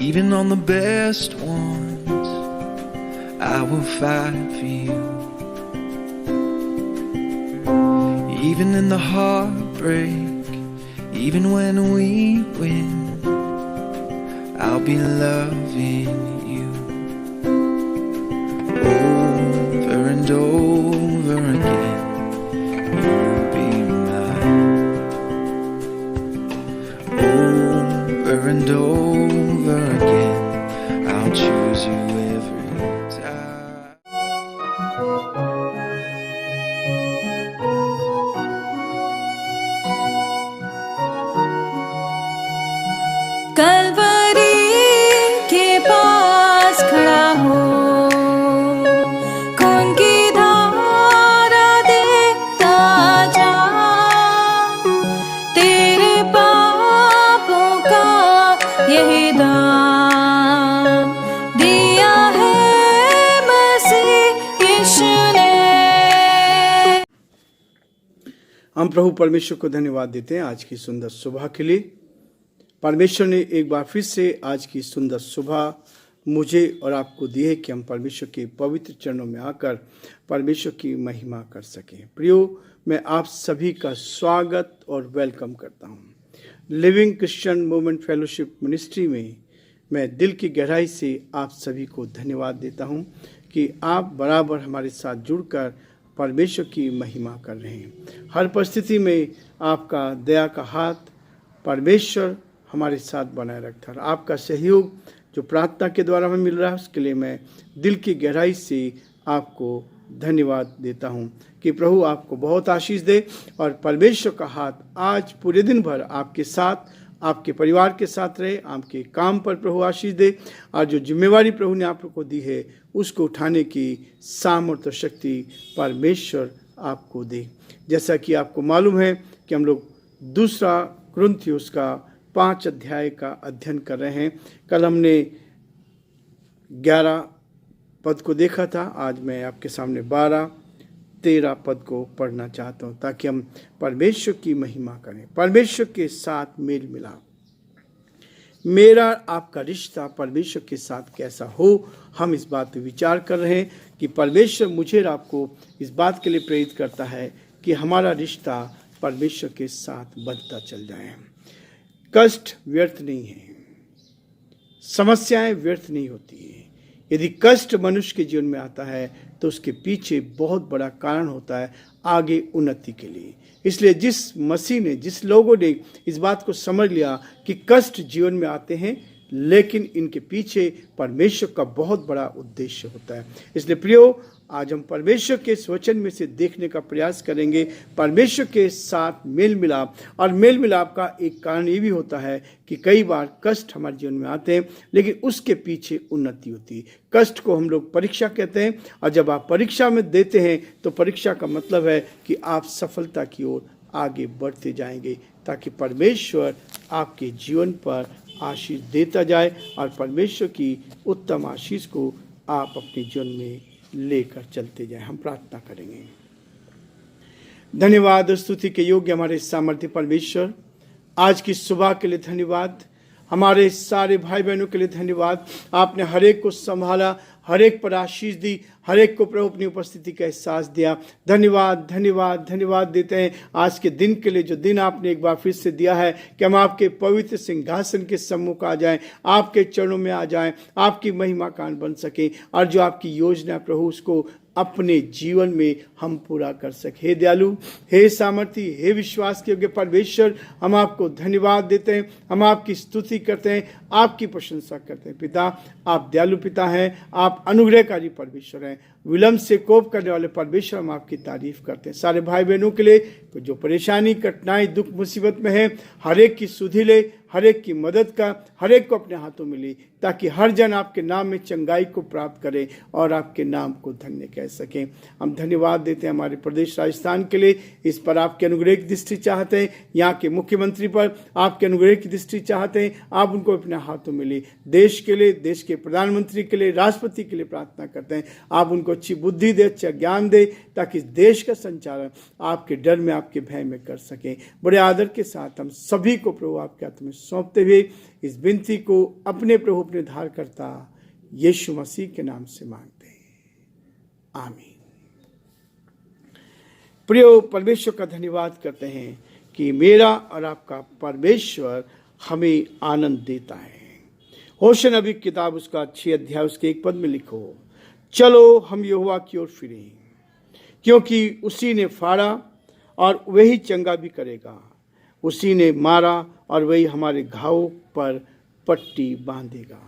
Even on the best ones, I will fight for you. Even in the heartbreak, even when we win, I'll be loving you. Over and over again, you'll be mine. Over and over again, I'll choose you every time. Kalvari के पास खड़ा हो, खून की धारा देखता जा, तेरे पापों का यही दाम दिया है मसीह यीशु ने। हम प्रभु परमेश्वर को धन्यवाद देते हैं आज की सुंदर सुबह के लिए। परमेश्वर ने एक बार फिर से आज की सुंदर सुबह मुझे और आपको दी है कि हम परमेश्वर के पवित्र चरणों में आकर परमेश्वर की महिमा कर सकें। प्रियो, मैं आप सभी का स्वागत और वेलकम करता हूं। Living Christian movement fellowship ministry में मैं दिल की गहराई से आप सभी को धन्यवाद देता हूं कि आप बराबर हमारे साथ जुड़कर परमेश्वर की महिमा कर रहे हैं। हर परिस्थिति में आपका दया का हाथ परमेश्वर हमारे साथ बनाए रखता है। आपका सहयोग जो प्रार्थना के द्वारा हमें मिल रहा है, उसके लिए मैं दिल की गहराई से आपको धन्यवाद देता हूं कि प्रभु आपको बहुत आशीष दे और परमेश्वर का हाथ आज पूरे दिन भर आपके साथ, आपके परिवार के साथ रहे। आपके काम पर प्रभु आशीष दे और जो जिम्मेवारी प्रभु ने आपको दी है उसको उठाने की सामर्थ्य और शक्ति परमेश्वर आपको दे। जैसा कि आपको मालूम है कि हम लोग दूसरा कुरिन्थियोस का 5 अध्याय का अध्ययन कर रहे हैं। कल हमने 11 पद को देखा था। आज मैं आपके सामने 12-13 पद को पढ़ना चाहता हूं ताकि हम परमेश्वर की महिमा करें, परमेश्वर के साथ मेल मिलाप। मेरा आपका रिश्ता परमेश्वर के साथ कैसा हो, हम इस बात पर विचार कर रहे हैं कि परमेश्वर मुझे और आपको इस बात के लिए प्रेरित करता है कि हमारा रिश्ता परमेश्वर के साथ बनता चल जाए। कष्ट व्यर्थ नहीं है, समस्याएं व्यर्थ नहीं होती है। यदि कष्ट मनुष्य के जीवन में आता है तो उसके पीछे बहुत बड़ा कारण होता है आगे उन्नति के लिए। इसलिए जिस मसीह ने, जिस लोगों ने इस बात को समझ लिया कि कष्ट जीवन में आते हैं लेकिन इनके पीछे परमेश्वर का बहुत बड़ा उद्देश्य होता है। इसलिए प्रियो, आज हम परमेश्वर के इस वचन में से देखने का प्रयास करेंगे परमेश्वर के साथ मेल मिलाप। और मेल मिलाप का एक कारण ये भी होता है कि कई बार कष्ट हमारे जीवन में आते हैं लेकिन उसके पीछे उन्नति होती है। कष्ट को हम लोग परीक्षा कहते हैं और जब आप परीक्षा में देते हैं तो परीक्षा का मतलब है कि आप सफलता की ओर आगे बढ़ते जाएंगे ताकि परमेश्वर आपके जीवन पर आशीष देता जाए और परमेश्वर की उत्तम आशीष को आप अपने जीवन में लेकर चलते जाएं। हम प्रार्थना करेंगे। धन्यवाद और स्तुति के योग्य हमारे सामर्थ्य परमेश्वर, आज की सुबह के लिए धन्यवाद। हमारे सारे भाई बहनों के लिए धन्यवाद। आपने हर एक को संभाला, हर एक पर आशीष दी, हर एक को प्रभु अपनी उपस्थिति का एहसास दिया। धन्यवाद धन्यवाद धन्यवाद देते हैं आज के दिन के लिए, जो दिन आपने एक बार फिर से दिया है कि हम आपके पवित्र सिंहासन के सम्मुख आ जाएं, आपके चरणों में आ जाएं, आपकी महिमा कान बन सके और जो आपकी योजना है प्रभु उसको अपने जीवन में हम पूरा कर सके। हे दयालु, हे सामर्थी, हे विश्वास के योग्य परमेश्वर, हम आपको धन्यवाद देते हैं, हम आपकी स्तुति करते हैं, आपकी प्रशंसा करते हैं। पिता, आप दयालु पिता हैं, आप अनुग्रहकारी परमेश्वर हैं, विलंब से कोप करने वाले परमेश्वर, हम आपकी तारीफ करते हैं। सारे भाई बहनों के लिए जो परेशानी, कठिनाई, दुख, मुसीबत में है, हर एक की सुधि ले, हर एक की मदद का, हर एक को अपने हाथों में ले, ताकि हर जन आपके नाम में चंगाई को प्राप्त करे और आपके नाम को धन्य कह सकें। हम धन्यवाद देते हैं हमारे प्रदेश राजस्थान के लिए, इस पर आपके अनुग्रह की दृष्टि चाहते हैं। यहाँ के मुख्यमंत्री पर आपके अनुग्रह की दृष्टि चाहते हैं, आप उनको अपने हाथों में ले। देश के लिए, देश के प्रधानमंत्री के लिए, राष्ट्रपति के लिए प्रार्थना करते हैं, आप उनको अच्छी बुद्धि दे, अच्छा ज्ञान दे, ताकि इस देश का संचालन आपके डर में, आपके भय में कर सकें। बड़े आदर के साथ हम सभी को प्रभु आपके हाथ में सौंपते हुए इस विनती को अपने प्रभु, अपने उद्धारकर्ता यीशु मसीह के नाम से मांगते हैं, आमीन। प्रियो, परमेश्वर का धन्यवाद करते हैं कि मेरा और आपका परमेश्वर हमें आनंद देता है। होशे नबी की किताब उसका 6 अध्याय उसके 1 पद में लिखो, चलो हम यहोवा की ओर फिरें, क्योंकि उसी ने फाड़ा और वही चंगा भी करेगा, उसी ने मारा और वही हमारे घावों पर पट्टी बांधेगा।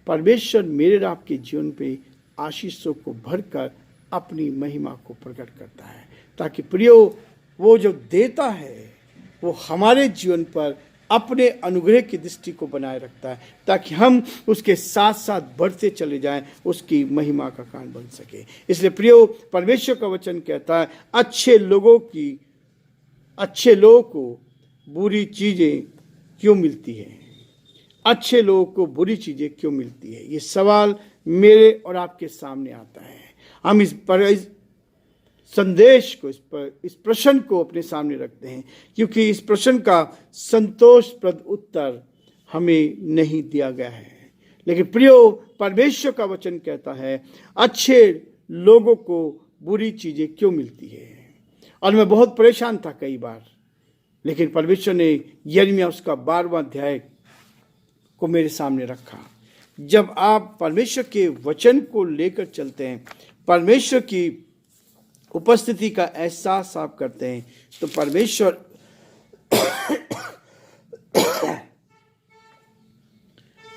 परमेश्वर मेरे और आपके जीवन पे आशीषों को भरकर अपनी महिमा को प्रकट करता है, ताकि प्रियो वो जो देता है वो हमारे जीवन पर अपने अनुग्रह की दृष्टि को बनाए रखता है, ताकि हम उसके साथ साथ बढ़ते चले जाएं, उसकी महिमा का कारण बन सके। इसलिए प्रियो, परमेश्वर का वचन कहता है, अच्छे लोगों को बुरी चीजें क्यों मिलती है? अच्छे लोगों को बुरी चीजें क्यों मिलती है? ये सवाल मेरे और आपके सामने आता है। हम इस संदेश को, इस प्रश्न को अपने सामने रखते हैं, क्योंकि इस प्रश्न का संतोषप्रद उत्तर हमें नहीं दिया गया है। लेकिन प्रियो, परमेश्वर का वचन कहता है, अच्छे लोगों को बुरी चीजें क्यों मिलती है? और मैं बहुत परेशान था कई बार, लेकिन परमेश्वर ने यिर्मयाह उसका 12वां अध्याय को मेरे सामने रखा। जब आप परमेश्वर के वचन को लेकर चलते हैं, परमेश्वर की उपस्थिति का एहसास आप करते हैं, तो परमेश्वर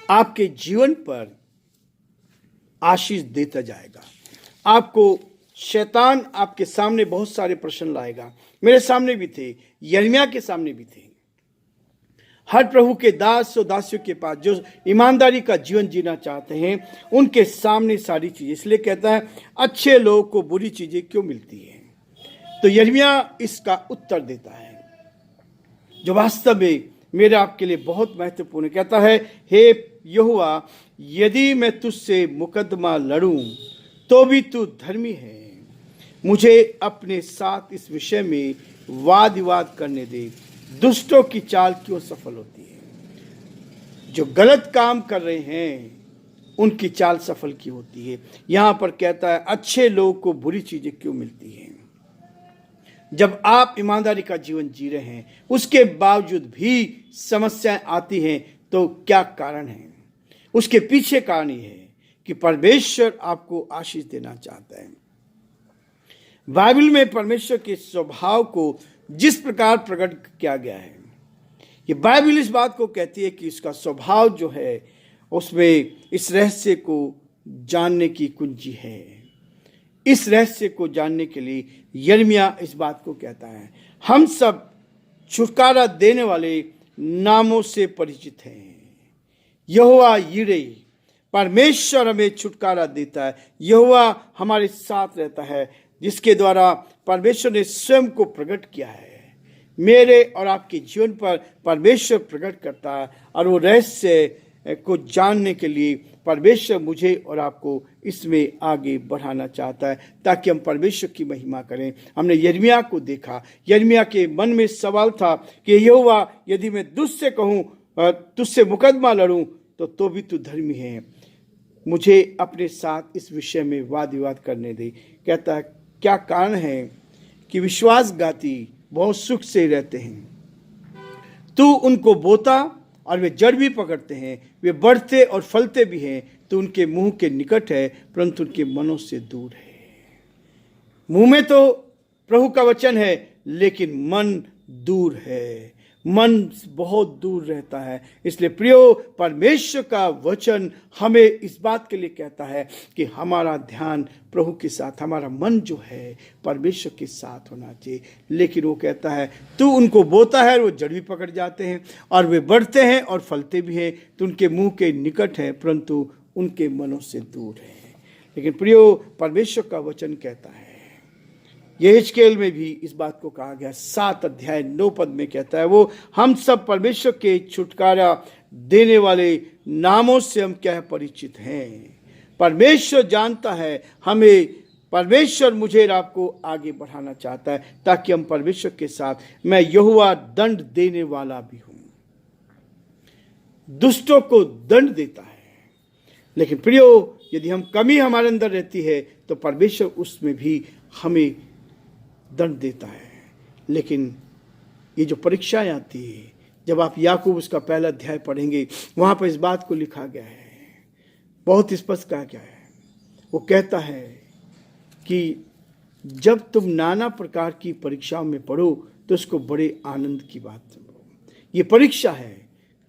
आपके जीवन पर आशीष देता जाएगा। आपको शैतान आपके सामने बहुत सारे प्रश्न लाएगा। मेरे सामने भी थे, यिर्मयाह के सामने भी थे। हर प्रभु के दास और दासियों के पास जो ईमानदारी का जीवन जीना चाहते हैं, उनके सामने सारी चीजें। इसलिए कहता है, अच्छे लोगों को बुरी चीजें क्यों मिलती है? तो यिर्मयाह इसका उत्तर देता है, जो वास्तव में मेरे आपके लिए बहुत महत्वपूर्ण है। कहता है, हे यहोवा, यदि मैं तुझसे मुकदमा लड़ूं तो भी तू धर्मी है। मुझे अपने साथ इस विषय में वाद विवाद करने दे। दुष्टों की चाल क्यों सफल होती है? जो गलत काम कर रहे हैं उनकी चाल सफल क्यों होती है? यहां पर कहता है, अच्छे लोगों को बुरी चीजें क्यों मिलती हैं? जब आप ईमानदारी का जीवन जी रहे हैं, उसके बावजूद भी समस्याएं आती हैं, तो क्या कारण है? उसके पीछे कारण ये है कि परमेश्वर आपको आशीष देना चाहता है। बाइबल में परमेश्वर के स्वभाव को जिस प्रकार प्रकट किया गया है, ये बाइबल इस बात को कहती है कि इसका स्वभाव जो है, उसमें इस रहस्य को जानने की कुंजी है। इस रहस्य को जानने के लिए यिर्मयाह इस बात को कहता है, हम सब छुटकारा देने वाले नामों से परिचित हैं। यहोवा यिरे, परमेश्वर हमें छुटकारा देता है। यहोवा हमारे साथ रहता है, जिसके द्वारा परमेश्वर ने स्वयं को प्रकट किया है। मेरे और आपके जीवन पर परमेश्वर प्रकट करता है, और वो रहस्य को जानने के लिए परमेश्वर मुझे और आपको इसमें आगे बढ़ाना चाहता है, ताकि हम परमेश्वर की महिमा करें। हमने यिर्मयाह को देखा। यिर्मयाह के मन में सवाल था कि यहोवा, यदि मैं तुझसे मुकदमा लड़ूं तो भी तू धर्मी है। मुझे अपने साथ इस विषय में वाद विवाद करने दे। कहता है, क्या कारण है कि विश्वासघाती बहुत सुख से रहते हैं? तू उनको बोता और वे जड़ भी पकड़ते हैं, वे बढ़ते और फलते भी हैं। तो उनके मुंह के निकट है, परंतु उनके मनों से दूर है। मुंह में तो प्रभु का वचन है, लेकिन मन दूर है। मन बहुत दूर रहता है। इसलिए प्रियो, परमेश्वर का वचन हमें इस बात के लिए कहता है कि हमारा ध्यान प्रभु के साथ, हमारा मन जो है परमेश्वर के साथ होना चाहिए। लेकिन वो कहता है, तू उनको बोता है और वो जड़ भी पकड़ जाते हैं, और वे बढ़ते हैं और फलते भी हैं। तो उनके मुंह के निकट है, परंतु उनके मनों से दूर है। लेकिन प्रियो, परमेश्वर का वचन कहता है, यहेजकेल में भी इस बात को कहा गया, 7 अध्याय 9 पद में कहता है, वो हम सब परमेश्वर के छुटकारा देने वाले नामों से हम क्या परिचित हैं। परमेश्वर जानता है हमें, परमेश्वर मुझे और आपको आगे बढ़ाना चाहता है ताकि हम परमेश्वर के साथ, मैं यहोवा दंड देने वाला भी हूं, दुष्टों को दंड देता है। लेकिन प्रियो, यदि हम कमी हमारे अंदर रहती है तो परमेश्वर उसमें भी हमें दंड देता है। लेकिन ये जो परीक्षाएं आती है, जब आप याकूब उसका पहला अध्याय पढ़ेंगे, वहां पर इस बात को लिखा गया है, बहुत स्पष्ट कहा गया है। वो कहता है कि जब तुम नाना प्रकार की परीक्षाओं में पढ़ो तो उसको बड़े आनंद की बात समझो। ये परीक्षा है,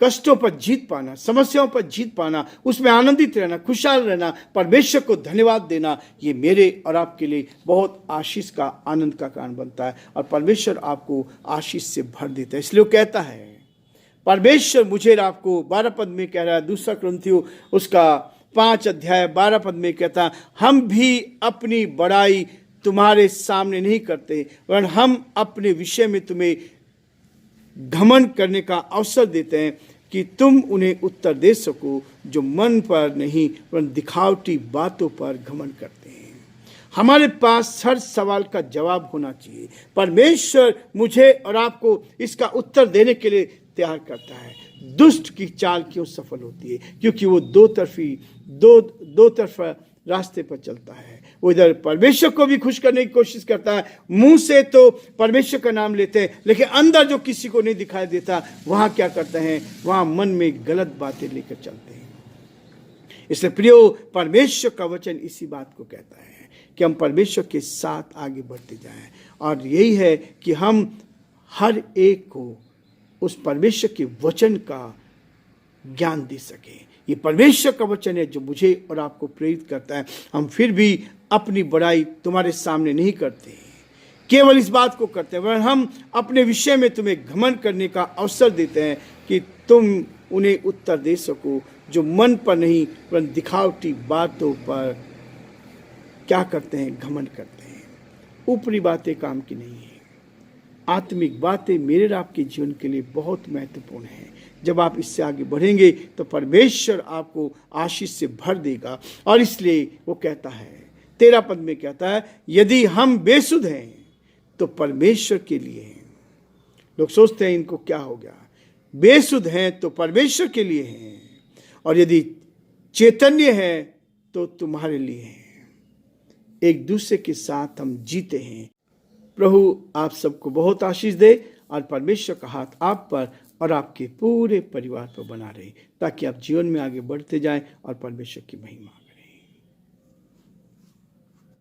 कष्टों पर जीत पाना, समस्याओं पर जीत पाना, उसमें आनंदित रहना, खुशहाल रहना, परमेश्वर को धन्यवाद देना, ये मेरे और आपके लिए बहुत आशीष का, आनंद का कारण बनता है और परमेश्वर आपको आशीष से भर देता है। इसलिए वो कहता है, परमेश्वर मुझे और आपको 12 पद में कह रहा है, दूसरा कुरिन्थियों उसका 5 अध्याय 12 पद में कहता है, हम भी अपनी बड़ाई तुम्हारे सामने नहीं करते, वरन हम अपने विषय में तुम्हें घमंड करने का अवसर देते हैं कि तुम उन्हें उत्तर दे सको जो मन पर नहीं वरन दिखावटी बातों पर घमंड करते हैं। हमारे पास हर सवाल का जवाब होना चाहिए। परमेश्वर मुझे और आपको इसका उत्तर देने के लिए तैयार करता है। दुष्ट की चाल क्यों सफल होती है? क्योंकि वो दो तरफा रास्ते पर चलता है। वो इधर परमेश्वर को भी खुश करने की कोशिश करता है, मुंह से तो परमेश्वर का नाम लेते हैं, लेकिन अंदर जो किसी को नहीं दिखाई देता, वहां क्या करते हैं? वहां मन में गलत बातें लेकर चलते हैं। इसलिए प्रियो, परमेश्वर का वचन इसी बात को कहता है कि हम परमेश्वर के साथ आगे बढ़ते जाएं, और यही है कि हम हर एक को उस परमेश्वर के वचन का ज्ञान दे सके। ये परमेश्वर का वचन है जो मुझे और आपको प्रेरित करता है। हम फिर भी अपनी बड़ाई तुम्हारे सामने नहीं करते, केवल इस बात को करते हैं, वरन हम अपने विषय में तुम्हें घमंड करने का अवसर देते हैं कि तुम उन्हें उत्तर दे सको जो मन पर नहीं वरन दिखावटी बातों पर क्या करते हैं? घमंड करते हैं। ऊपरी बातें काम की नहीं है, आत्मिक बातें मेरे और आपके जीवन के लिए बहुत महत्वपूर्ण है। जब आप इससे आगे बढ़ेंगे तो परमेश्वर आपको आशीष से भर देगा। और इसलिए वो कहता है, 13 पद में कहता है, यदि हम बेसुध हैं तो परमेश्वर के लिए हैं। लोग सोचते हैं इनको क्या हो गया, बेसुध हैं तो परमेश्वर के लिए हैं, और यदि चैतन्य है तो तुम्हारे लिए हैं। एक दूसरे के साथ हम जीते हैं। प्रभु आप सबको बहुत आशीष दे, और परमेश्वर का हाथ आप पर और आपके पूरे परिवार पर बना रहे, ताकि आप जीवन में आगे बढ़ते जाएं और परमेश्वर की महिमा